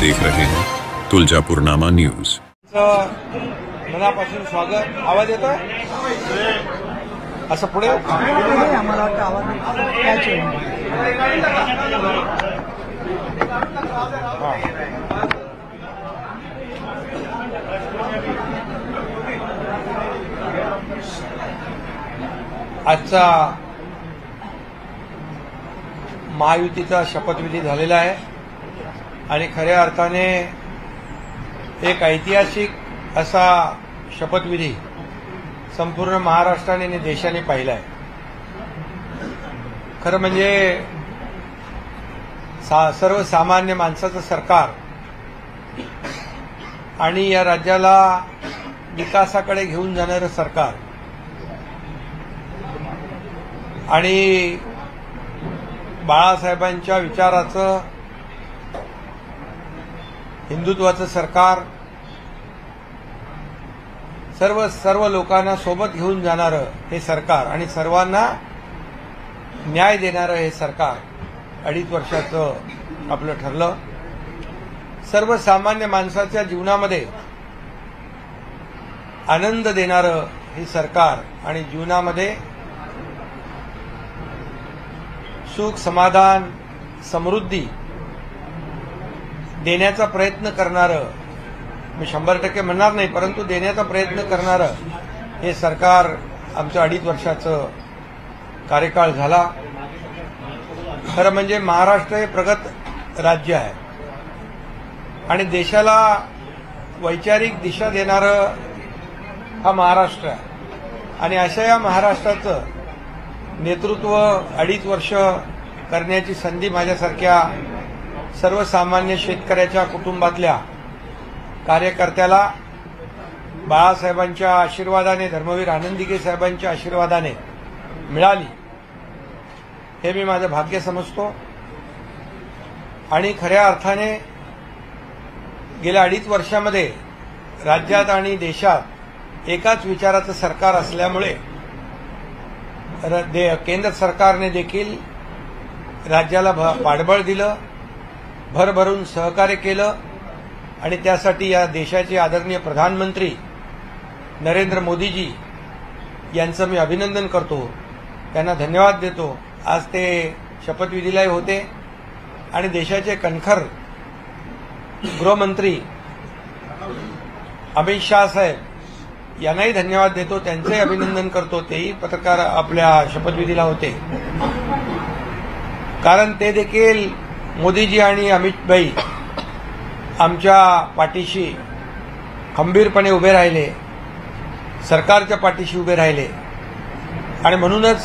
देख रहे हैं तुलजापुरनामा न्यूज। मनापासून स्वागत। आवाज येतोय असं पुढे आम्हाला वाटतं आवाज आजचा महायुतीचा शपथविधी झालेला आहे आणि खऱ्या अर्थाने एक ऐतिहासिक असा शपथविधी संपूर्ण महाराष्ट्राने आणि देशाने पाहिला आहे। खरं म्हणजे सर्वसामान्य माणसाचं सरकार आणि या राज्याला विकासाकडे घेऊन जाणारं सरकार आणि बाळासाहेबांच्या विचाराचं हिंदुत्वाचं सरकार सर्व लोकांना सोबत घेऊन जाणारं हे सरकार आणि सर्वांना न्याय देणारं हे सरकार 2.5 वर्षाचं आपलं ठरलं। सर्वसामान्य माणसाच्या जीवनामध्ये आनंद देणारं हे सरकार आणि जीवनामध्ये सुख समाधान समृद्धी देण्याचा प्रयत्न करणारं, मी 100% म्हणणार नाही परंतु देण्याचा प्रयत्न करणारं हे सरकार आमचं 2.5 वर्षाचं कार्यकाळ झाला। खरं म्हणजे महाराष्ट्र हे प्रगत राज्य आहे आणि देशाला वैचारिक दिशा देणारं हा महाराष्ट्र आहे आणि अशा या महाराष्ट्राचं नेतृत्व 2.5 वर्ष करण्याची संधी माझ्यासारख्या सर्वसामान्य शेतकऱ्याच्या कुटुंबातल्या कार्यकर्त्याला बाळासाहेबांच्या आशीर्वादाने, धर्मवीर आनंदीगे साहेबांच्या आशीर्वादाने मिळाली हे मी माझं भाग्य समजतो। आणि खऱ्या अर्थाने गेल्या 2.5 वर्षामध्ये राज्यात आणि देशात एकाच विचाराचं सरकार असल्यामुळे केंद्र सरकारने देखील राज्याला पाठबळ दिलं, भरभरून सहकार्य केलं आणि त्यासाठी या देशाचे आदरणीय प्रधानमंत्री नरेंद्र मोदीजी यांचं मी अभिनंदन करतो, त्यांना धन्यवाद देतो। आज ते शपथविधीलाही होते आणि देशाचे कणखर गृहमंत्री अमित शाह साहेब यांनाही धन्यवाद देतो, त्यांचंही अभिनंदन करतो। तेही पत्रकार आपल्या शपथविधीला होते कारण ते देखील मोदीजी आणि अमित भाई आमच्या पाठीशी खंबीरपणे उभे राहिले, सरकारच्या पाठीशी उभे राहिले आणि म्हणूनच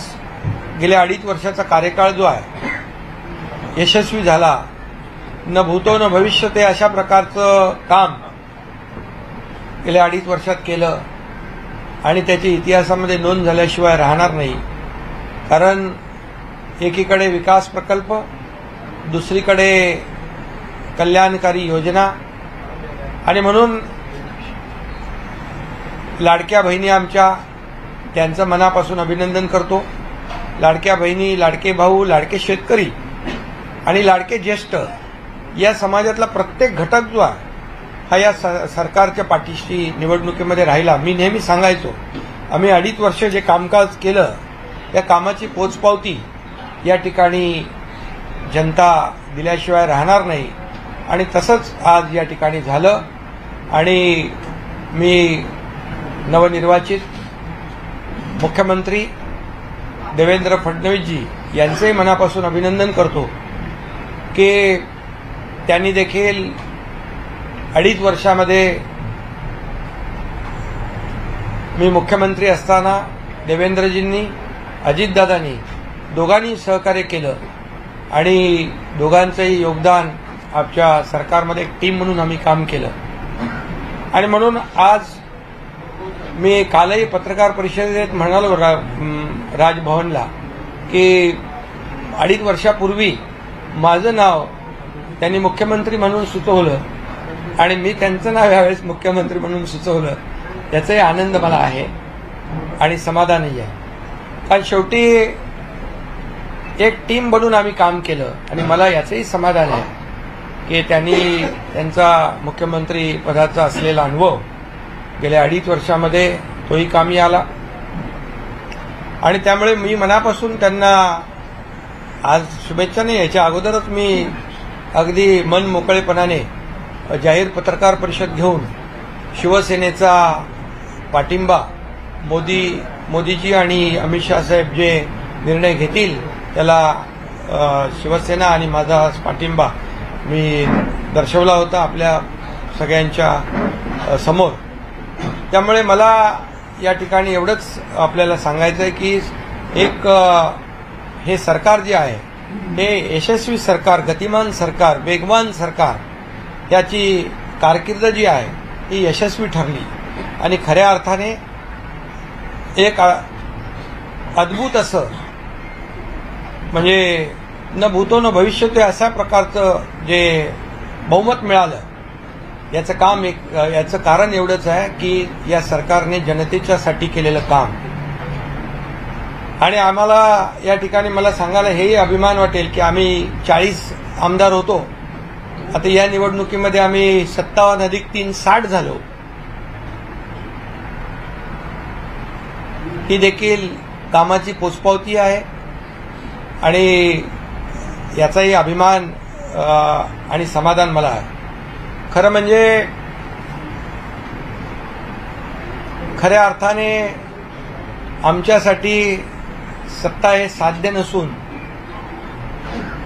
गेल्या 2.5 वर्षाचा कार्यकाळ जो आहे यशस्वी झाला। न भूतो न भविष्य ते अशा प्रकारचं काम गेल्या 2.5 वर्षात केलं आणि त्याची इतिहासामध्ये नोंद झाल्याशिवाय राहणार नाही। कारण एकीकडे विकास प्रकल्प, दुसरीकडे कल्याणकारी योजना आणि म्हणून लाडक्या बहिणी आमच्या त्यांचं मनापासून अभिनंदन करतो। लाडक्या बहिणी, लाडके भाऊ, लाडके शेतकरी आणि लाडके ज्येष्ठ या समाजातला प्रत्येक घटक जो आहे हा या सरकारच्या पाठीशी निवडणुकीमध्ये राहिला। मी नेहमी सांगायचो आम्ही 2.5 वर्ष जे कामकाज केलं या कामाची पोचपावती या ठिकाणी जनता दिल्याशिवाय राहणार नाही आणि तसंच आज या ठिकाणी झालं आणि मी नवनिर्वाचित मुख्यमंत्री देवेंद्र फडणवीसजी यांचंही मनापासून अभिनंदन करतो की त्यांनी देखील 2.5 वर्षामध्ये मी मुख्यमंत्री असताना देवेंद्रजींनी, अजितदादांनी दोघांनी सहकार्य केलं आणि दोघांचंही योगदान आमच्या सरकारमध्ये एक टीम म्हणून आम्ही काम केलं आणि म्हणून आज मी कालही पत्रकार परिषदेत म्हणालो राजभवनला की 2.5 वर्षापूर्वी माझं नाव त्यांनी मुख्यमंत्री म्हणून सुचवलं आणि मी त्यांचं नाव यावेळेस मुख्यमंत्री म्हणून सुचवलं, याचाही आनंद मला आहे आणि समाधानही आहे। कारण शेवटी एक टीम बनून आम्ही काम केलं आणि मला याचंही समाधान आहे की त्यांनी त्यांचा मुख्यमंत्री पदाचा असलेला अनुभव गेल्या 2.5 वर्षामध्ये तोही कामी आला आणि त्यामुळे मी मनापासून त्यांना आज शुभेच्छा नाही, याच्या अगोदरच मी अगदी मन मोकळेपणाने जाहीर पत्रकार परिषद घेऊन शिवसेनेचा पाठिंबा मोदीजी आणि अमित शाह साहेब जे निर्णय घेतील त्याला शिवसेना आणि माझा पाठिंबा मी दर्शवला होता आपल्या सगळ्यांच्या समोर. त्यामुळे मला या ठिकाणी एवढंच आपल्याला सांगायचं आहे की एक हे सरकार जे आहे हे यशस्वी सरकार, गतिमान सरकार, वेगवान सरकार, त्याची कारकीर्द जी आहे ही यशस्वी ठरली आणि खऱ्या अर्थाने एक अद्भुत असं म्हणजे न भूतो न भविष्यतो अशा प्रकारचं जे बहुमत मिळालं याचं कारण एवढंच आहे की या सरकारने जनतेच्यासाठी केलेलं काम. आणि आम्हाला या ठिकाणी मला सांगायला हेही अभिमान वाटेल की आम्ही 40 आमदार होतो, आता या निवडणुकीमध्ये आम्ही 57+3 60 झालो. ही देखील कामाची पोचपावती आहे आणि याचाही अभिमान आणि समाधान मला आहे. खरं म्हणजे खऱ्या अर्थाने आमच्यासाठी सत्ता हे साध्य नसून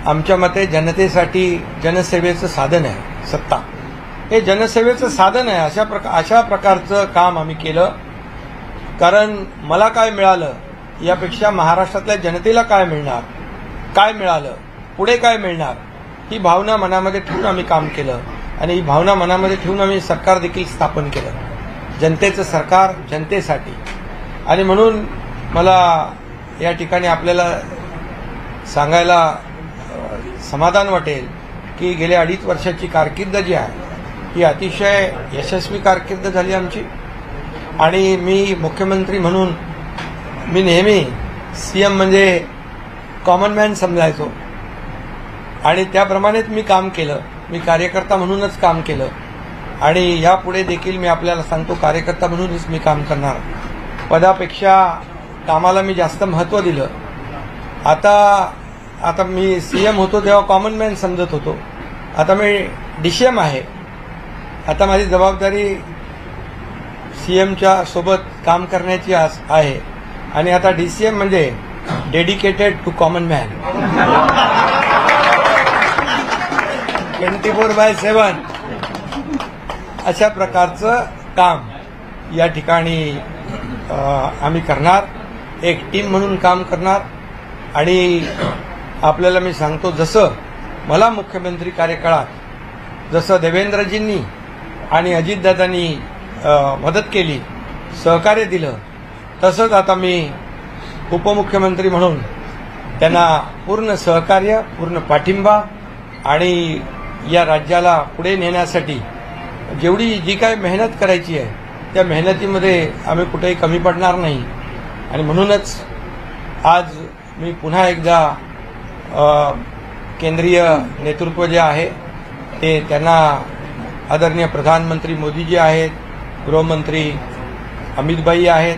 आमच्या मते जनतेसाठी जनसेवेचं साधन आहे. सत्ता हे जनसेवेचं साधन आहे. अशा प्रकारचं काम आम्ही केलं. कारण मला काय मिळालं यापेक्षा महाराष्ट्रातल्या जनतेला काय मिळणार, काय मिळालं, पुढे काय मिळणार, ही भावना मनामध्ये ठेवून आम्ही काम केलं आणि ही भावना मनामध्ये ठेवून आम्ही सरकार देखील स्थापन केलं. जनतेचं सरकार जनतेसाठी. आणि म्हणून मला या ठिकाणी आपल्याला सांगायला समाधान वाटेल की गेल्या 2.5 वर्षाची कारकीर्द जी आहे ही अतिशय यशस्वी कारकीर्द झाली आमची. आणि मी मुख्यमंत्री म्हणून मी नेहमी सीएम म्हणजे कॉमन मॅन समजायचो आणि त्याप्रमाणेच मी काम केलं. मी कार्यकर्ता म्हणूनच काम केलं आणि यापुढे देखील मी आपल्याला सांगतो कार्यकर्ता म्हणूनच मी काम करणार. पदापेक्षा कामाला मी जास्त महत्त्व दिलं. आता मी सीएम होतो तेव्हा कॉमन मॅन समजत होतो, आता मी डीसीएम आहे. आता माझी जबाबदारी सीएमच्या सोबत काम करण्याची आहे आणि आता डीसीएम म्हणजे डेडिकेटेड टू कॉमन मॅन. 24/7 अशा प्रकारचं काम या ठिकाणी आम्ही करणार. एक टीम म्हणून काम करणार. आणि आपल्याला मी सांगतो जसं मला मुख्यमंत्री कार्यकाळात जसं देवेंद्रजींनी आणि अजितदादांनी मदत केली, सहकार्य दिलं, तसंच आता मी उपमुख्यमंत्री म्हणून त्यांना पूर्ण सहकार्य, पूर्ण पाठिंबा आणि या राज्याला पुढे नेण्यासाठी जी काय मेहनत करायची आहे त्या मेहनतीमध्ये आम्ही कुठेही कमी पडणार नाही. आणि म्हणूनच आज मी पुन्हा एकदा केंद्रीय नेतृत्व जे आहे ते त्यांना आदरणीय प्रधानमंत्री मोदीजी आहेत, गृहमंत्री अमितभाई आहेत,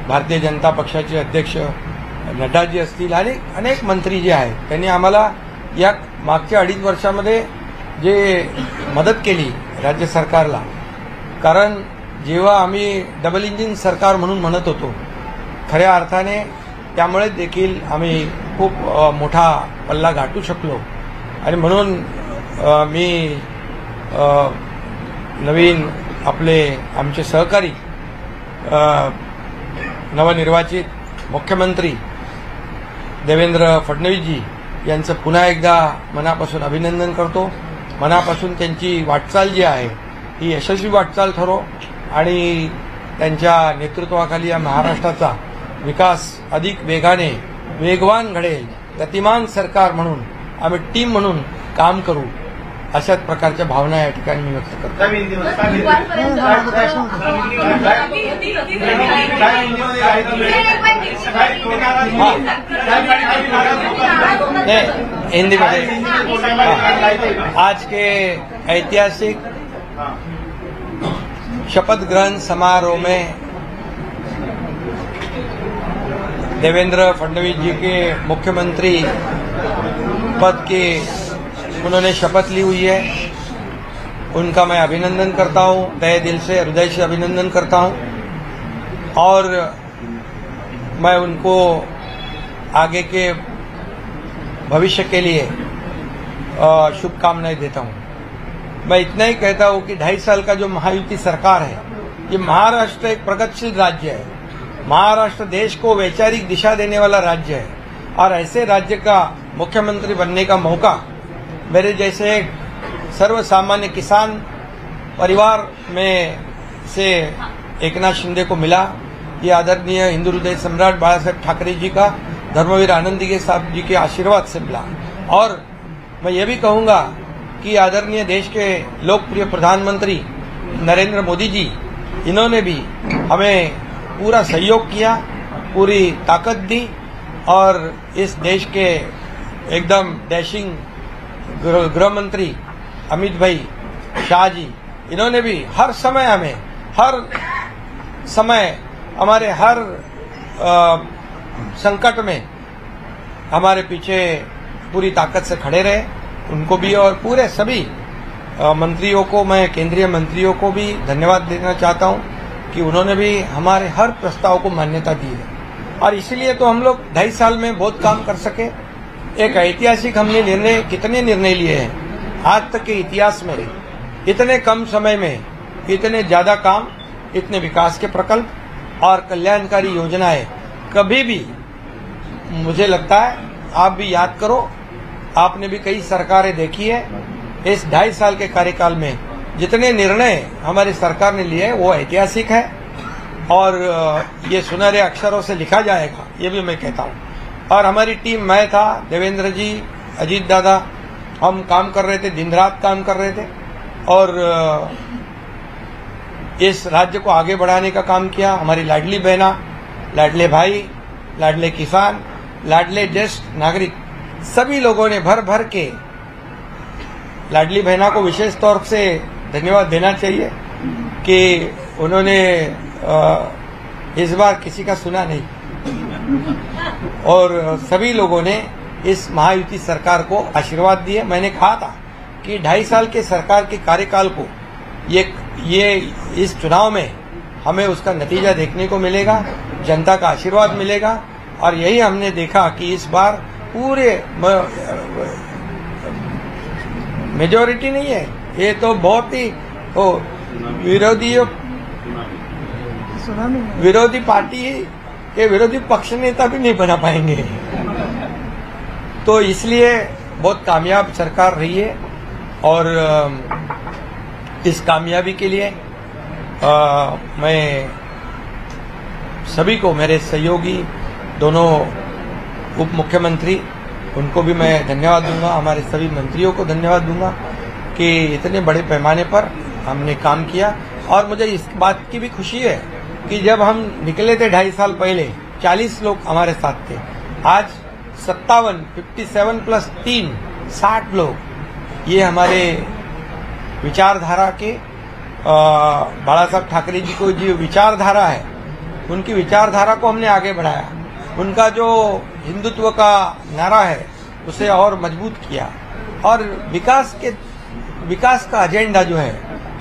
भारतीय जनता पक्षाचे अध्यक्ष नड्डाजी असतील आणि अनेक मंत्री जे आहेत त्यांनी आम्हाला या मागच्या 2.5 वर्षामध्ये जे मदत केली राज्य सरकारला. कारण जेव्हा आम्ही डबल इंजिन सरकार म्हणून म्हणत होतो खऱ्या अर्थाने त्यामुळे देखील आम्ही खूप मोठा पल्ला गाठू शकलो. आणि म्हणून मी नवीन आमचे सहकारी नवनिर्वाचित मुख्यमंत्री देवेंद्र फडणवीसजी यांचं पुन्हा एकदा मनापासून अभिनंदन करतो. मनापासून त्यांची वाटचाल जी आहे ही यशस्वी वाटचाल ठरो आणि त्यांच्या नेतृत्वाखाली या महाराष्ट्राचा विकास अधिक वेगाने वेगवान घडेल. गतिमान सरकार म्हणून आम्ही टीम म्हणून काम करू अशाच प्रकारच्या भावना या ठिकाणी मी व्यक्त करतो. हिंदी में आज के ऐतिहासिक शपथ ग्रहण समारोह में देवेंद्र फडणवीस जी के मुख्यमंत्री पद की उन्होंने शपथ ली हुई है। उनका मैं अभिनंदन करता हूं, तहे दिल से हृदय से अभिनंदन करता हूं और मैं उनको आगे के भविष्य के लिए शुभकामनाएं देता हूं। मैं इतना ही कहता हूं कि 2.5 साल का जो महायुति सरकार है, ये महाराष्ट्र एक प्रगतिशील राज्य है। महाराष्ट्र देश को वैचारिक दिशा देने वाला राज्य है और ऐसे राज्य का मुख्यमंत्री बनने का मौका मेरे जैसे एक सर्वसामान्य किसान परिवार में से एकनाथ शिंदे को मिला। ये आदरणीय हिंदू हृदय सम्राट बाला साहेब ठाकरे जी का, धर्मवीर आनंदी साहब जी के आशीर्वाद से मिला। और मैं ये भी कहूंगा कि आदरणीय देश के लोकप्रिय प्रधानमंत्री नरेंद्र मोदी जी, इन्होंने भी हमें पूरा सहयोग किया, पूरी ताकत दी और इस देश के एकदम डैशिंग गृह मंत्री अमित भाई शाह जी, इन्होंने भी हर समय हमारे हर संकट में हमारे पीछे पूरी ताकत से खड़े रहे। उनको भी और पूरे सभी मंत्रियों को, मैं केंद्रीय मंत्रियों को भी धन्यवाद देना चाहता हूं कि उन्होंने भी हमारे हर प्रस्ताव को मान्यता दी है और इसीलिए तो हम लोग 2.5 साल में बहुत काम कर सके। एक ऐतिहासिक हमने कितने निर्णय लिए हैं आज तक के इतिहास में। इतने कम समय में इतने ज्यादा काम, इतने विकास के प्रकल्प और कल्याणकारी योजनाएं कभी भी, मुझे लगता है आप भी याद करो, आपने भी कई सरकारें देखी है। इस 2.5 साल के कार्यकाल में जितने निर्णय हमारी सरकार ने लिए वो ऐतिहासिक है और ये सुनहरे अक्षरों से लिखा जाएगा, ये भी मैं कहता हूं। और हमारी टीम, मैं था, देवेंद्र जी, अजीत दादा, हम काम कर रहे थे, दिन रात काम कर रहे थे और इस राज्य को आगे बढ़ाने का काम किया। हमारी लाडली बहना, लाडले भाई, लाडले किसान, लाडले ज्येष्ठ नागरिक, सभी लोगों ने भर भर के, लाडली बहना को विशेष तौर से धन्यवाद देना चाहिए कि उन्होंने इस बार किसी का सुना नहीं और सभी लोगों ने इस महायुति सरकार को आशीर्वाद दिए। मैंने कहा था कि 2.5 साल के सरकार के कार्यकाल को ये इस चुनाव में हमें उसका नतीजा देखने को मिलेगा, जनता का आशीर्वाद मिलेगा और यही हमने देखा कि इस बार पूरे मेजॉरिटी नहीं है, ये तो बहुत ही विरोधी पार्टी के विरोधी पक्ष नेता भी नहीं बना पाएंगे। तो इसलिए बहुत कामयाब सरकार रही है और इस कामयाबी के लिए मैं सभी को, मेरे सहयोगी दोनों उप मुख्यमंत्री, उनको भी मैं धन्यवाद दूंगा, हमारे सभी मंत्रियों को धन्यवाद दूंगा कि इतने बड़े पैमाने पर हमने काम किया। और मुझे इस बात की भी खुशी है कि जब हम निकले थे 2.5 साल पहले, 40 लोग हमारे साथ थे, आज 57 प्लस 3 60 लोग। ये हमारे विचारधारा के बाला साहब ठाकरे जी को जो विचारधारा है, उनकी विचारधारा को हमने आगे बढ़ाया। उनका जो हिंदुत्व का नारा है उसे और मजबूत किया और विकास का एजेंडा जो है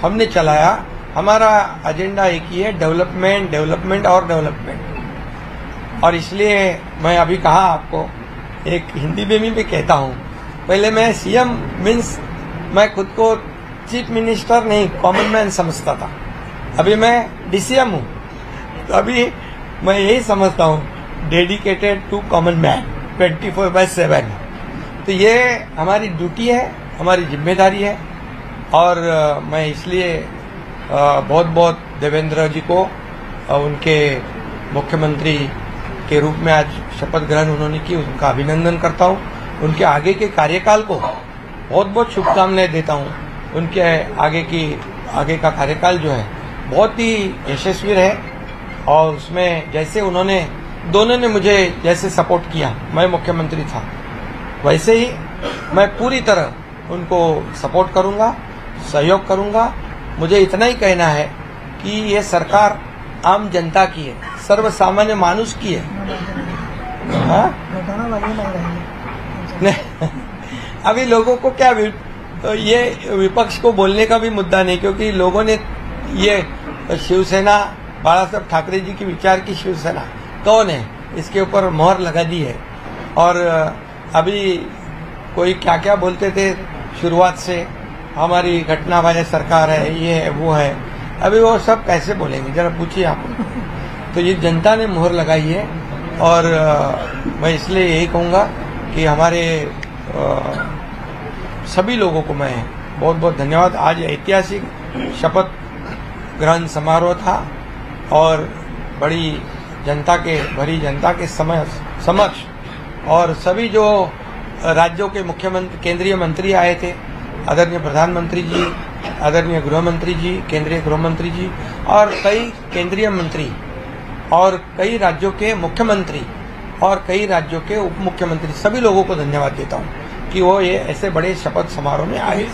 हमने चलाया। हमारा एजेंडा एक ही है, डेवलपमेंट, डेवलपमेंट और डेवलपमेंट। और इसलिए मैं अभी कहा आपको, एक हिंदी में भी कहता हूं, पहले मैं सीएम मीन्स मैं खुद को चीफ मिनिस्टर नहीं, कॉमन मैन समझता था। अभी मैं डीसीएम हूं, तो अभी मैं यही समझता हूं, डेडिकेटेड टू कॉमन मैन 24/7। तो ये हमारी ड्यूटी है, हमारी जिम्मेदारी है और मैं इसलिए बहुत बहुत देवेंद्र जी को उनके मुख्यमंत्री के रूप में आज शपथ ग्रहण उन्होंने की, उनका अभिनंदन करता हूं। उनके आगे के कार्यकाल को बहुत बहुत शुभकामनाएं देता हूं। उनके आगे का कार्यकाल जो है बहुत ही यशस्वी रहे और उसमें जैसे दोनों ने मुझे जैसे सपोर्ट किया, मैं मुख्यमंत्री था, वैसे ही मैं पूरी तरह उनको सपोर्ट करूंगा, सहयोग करूंगा। मुझे इतना ही कहना है कि ये सरकार आम जनता की है, सर्वसामान्य मानुस की है। हाँ? घटना लगे नहीं रहेंगे। नहीं, अभी लोगों को क्या तो ये विपक्ष को बोलने का भी मुद्दा नहीं, क्योंकि लोगों ने ये शिवसेना, बाला साहब ठाकरे जी की विचार की शिवसेना कौन है, इसके ऊपर मोहर लगा दी है। और अभी कोई क्या क्या बोलते थे शुरुआत से, हमारी घटना वाले सरकार है, ये है वो है, अभी वो सब कैसे बोलेंगे, जरा पूछिए आप। तो ये जनता ने मोहर लगाई है। और मैं इसलिए यही कहूँगा कि हमारे सभी लोगों को मैं बहुत बहुत धन्यवाद। आज ऐतिहासिक शपथ ग्रहण समारोह था और बड़ी भरी जनता के समक्ष और सभी जो राज्यों के मुख्यमंत्री, केंद्रीय मंत्री आए थे, आदरणीय प्रधानमंत्री जी, आदरणीय गृह मंत्री जी, केंद्रीय गृह मंत्री जी और कई केंद्रीय मंत्री और कई राज्यों के मुख्यमंत्री और कई राज्यों के उप मुख्यमंत्री, सभी लोगों को धन्यवाद देता हूं की वो ये ऐसे बडे शपथ समारोह में आए।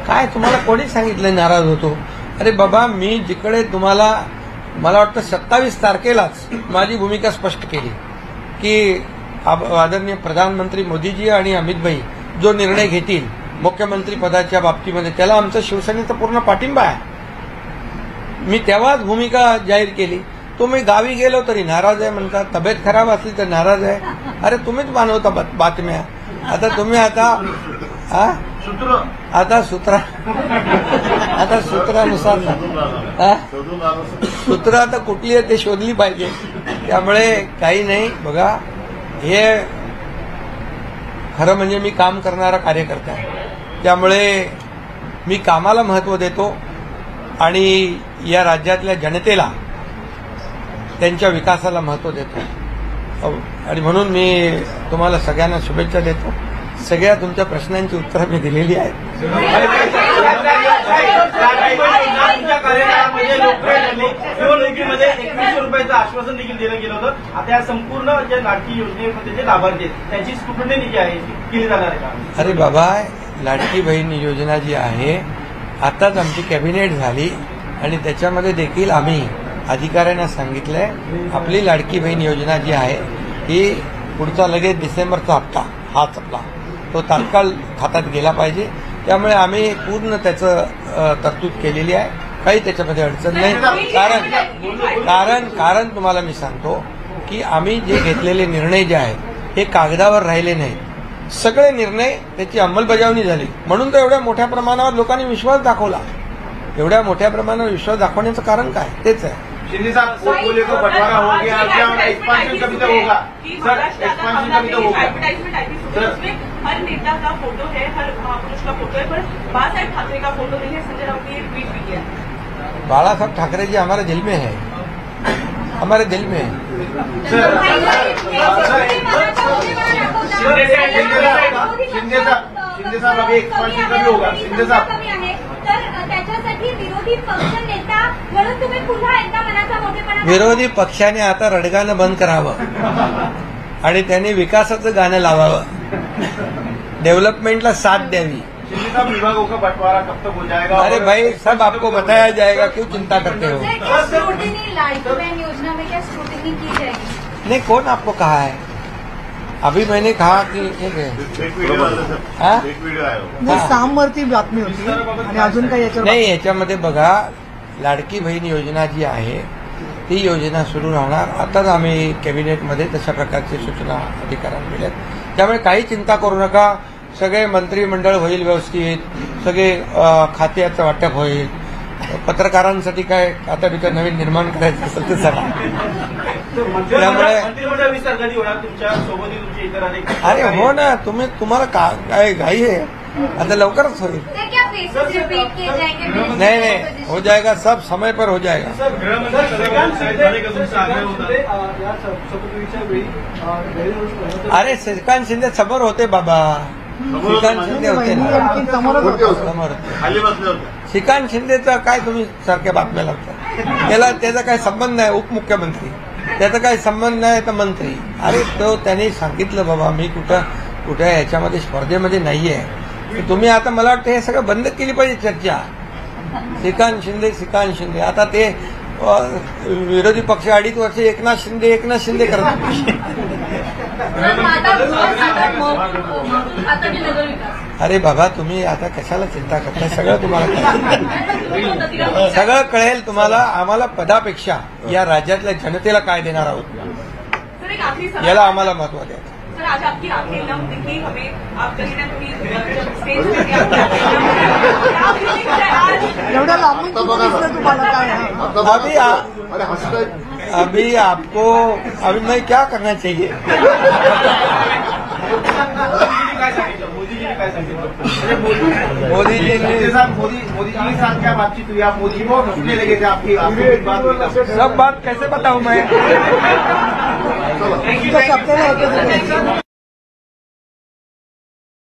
काय तुम्हाला कोणी सांगितलं नाराज होतो? अरे बाबा, मी जिकडे तुम्हाला, मला वाटतं 27 तारखेलाच माझी भूमिका स्पष्ट केली की आदरणीय प्रधानमंत्री मोदीजी आणि अमित भाई जो निर्णय घेतील मुख्यमंत्री पदाच्या बाबतीमध्ये, त्याला आमचा शिवसेनेचा पूर्ण पाठिंबा आहे। मी तेव्हाच भूमिका जाहीर केली। तुम्ही गावी गेलो तरी नाराज आहे म्हणतात, तब्येत खराब असली तर नाराज आहे। अरे तुम्हीच मानवता बातम्या, आता तुम्ही सूत्रानुसार सूत्र आता कुठली आहे ते शोधली पाहिजे। त्यामुळे काही नाही, बघा हे खरं म्हणजे मी काम करणारा कार्यकर्ता आहे, त्यामुळे मी कामाला महत्त्व देतो आणि या राज्यातल्या जनतेला त्यांच्या विकासाला महत्त्व देतो। आणि म्हणून मी तुम्हाला सगळ्यांना शुभेच्छा देतो। सगळ्या तुमच्या प्रश्नांची उत्तरं मी दिलेली आहेत। निवडणुकीमध्ये 2100 रुपयाचं आश्वासन देखील दिलं गेलं होतं। आता या संपूर्ण ज्या लाडकी योजनेमध्ये जे लाभार्थी आहेत त्यांची स्क्रुटनी जी आहे ती केली जाणार आहे का? अरे बाबा, लाडकी बहीण योजना जी आहे आताच आमची कॅबिनेट झाली आणि त्याच्यामध्ये देखील आम्ही अधिकाऱ्यांना सांगितलंय आपली लाडकी बहीण योजना जी आहे ही पुढचा लगेच डिसेंबरचा हप्ता हाच आपला तो तात्काळ खात्यात गेला पाहिजे। त्यामुळे आम्ही पूर्ण त्याचं तरतूद केलेली आहे, काही त्याच्यामध्ये अडचण नाही। कारण तुम्हाला मी सांगतो की आम्ही जे घेतलेले निर्णय जे आहेत हे कागदावर राहिले नाहीत, सगळे निर्णय त्याची अंमलबजावणी झाली, म्हणून तर एवढ्या मोठ्या प्रमाणावर लोकांनी विश्वास दाखवला। एवढ्या मोठ्या प्रमाणावर विश्वास दाखवण्याचं कारण काय, तेच आहे। शिंदे साहब, वो बोले तो बंटवारा हो गया, क्या एक्सपांशन कभी तक होगा? सर, एक्सपांशन कभी तक होगा? हर नेता का फोटो है, हर महापुरुष का फोटो है, पर बाळासाहेब ठाकरे का फोटो नहीं है। संजय राउत ने ट्वीट भी किया। बाला साहब ठाकरे जी हमारे दिल में है, हमारे दिल में है। शिंदे साहब अभी एक्सपांशन कभी होगा? शिंदे साहब, त्याच्यासाठी विरोधी पक्ष नेता म्हणून तुम्ही पुन्हा एकदा मनाचा मोठेपणा, विरोधी पक्षाने आता रडगाणं बंद करावं आणि त्यांनी विकासाचं गाणं लावावं, डेव्हलपमेंटला साथ द्यावी। शिंदे साहब, विभागों का बंटवारा कब तक हो जाएगा? अरे भाई, सब आपको बताया जाएगा, क्यों चिंता करते हो? क्या स्क्रूटिनी लाडकी बहन योजना में क्या स्क्रूटिनी की जाएगी? नहीं, कौन आपको कहा है? अभी मैंने कहा कि एक वीडियो नाही, सामवरती बातमी होती आणि अजून काही याच्यावर नाही, याच्यामध्ये बघा, लाडकी बहीण योजना जी आहे ती योजना सुरू राहणार। आताच आम्ही कॅबिनेटमध्ये तशा प्रकारची सूचना अधिकाऱ्यांना दिल्यात, त्यामुळे काही चिंता करू नका। सगळे मंत्रिमंडळ होईल व्यवस्थित, सगळे खात्याचं वाटप होईल। पत्रकारांसाठी काय आता तिथं नवीन निर्माण करायचं असेल तर सांगा। त्यामुळे मंत्रिमंडळ विस्तार कधी होणार? तुमच्या सोबत तुमचे इतर अधिकारी? अरे हो ना, तुम्हाला काय घाई आहे? आता लवकरच होईल। क्या फेसेस रिपीट किए जाएंगे? नहीं, हो जाएगा, सब समय पर हो जाएगा। सर, अरे श्रीकांत शिंदे समोर होते बाबा, श्रीकांत शिंदे होते ना समोर होते। श्रीकांत शिंदेचा काय तुम्ही सारख्या बातम्या लावता? त्याचा काय संबंध आहे? उपमुख्यमंत्री त्याचा काही संबंध नाही तर मंत्री. अरे तो त्यांनी सांगितलं बाबा मी कुठं याच्यामध्ये स्पर्धेमध्ये नाहीये. तुम्ही आता मला वाटतं हे सगळं बंद केली पाहिजे चर्चा. श्रीकांत शिंदे आता ते विरोधी पक्ष 2.5 वर्ष एकनाथ शिंदे करतात. अरे बाबा तुम्ही आता कशाला चिंता करताय, सगळं तुम्हाला सगळं कळेल तुम्हाला. आम्हाला पदापेक्षा या राज्यातल्या जनतेला काय देणार आहोत सर एक आखिरी सवाल याला आम्हाला महत्व द्यायचं. सर आज आपकी आखिरी लम्ब दिखी हमें, आप कहीं ना कहीं जब स्टेज पे थे, आप फीलिंग है आज एवढ्या लांबून कुठं दिसलं तुम्हाला काय? अभी आपको अभी मैं क्या करना चाहिए. मोदी जी ने साथ क्या बातचीत हुई, आप मोदी को हंसने लगे थे, आपकी बात हुई. सब बात कैसे बताऊं मैं. तुमचं सत्तेला होतं